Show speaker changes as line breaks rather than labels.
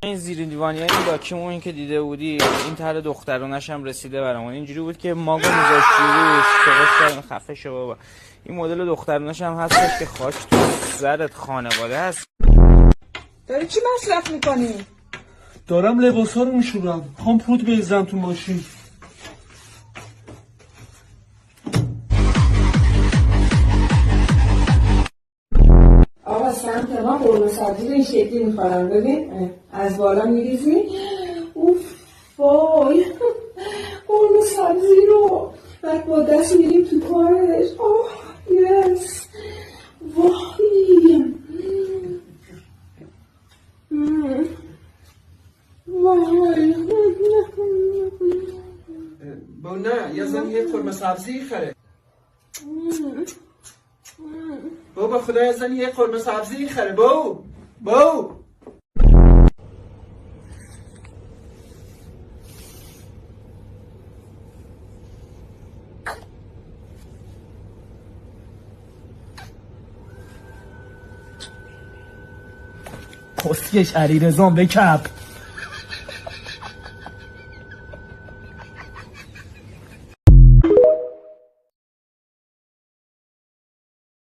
این زیر دیوانی این داکیمون که دیده بودی این طرح دخترونش هم رسیده برامون. اینجوری بود که ماگو میذاشتی روش سرش خفه شو بابا. این مدل دخترونش هم هستش که خاک تو سرت خانواده هست.
داری چی مصرف میکنی؟
دارم لباس ها رو میشورم، میخوام پود بریزم تو ماشین.
آقا سمت ما قرمه سبزی رو این شکلی میخورم. ببین از بالا میریزی. اوف وای قرمه سبزی رو بعد با دست میریم تو کارش. آه یس وای وای.
با نه یه زن یه قرمه سبزی خره. بابا خدا یه زن یه قرمه سبزی خره. بو
کسکش علیرضا بکپ.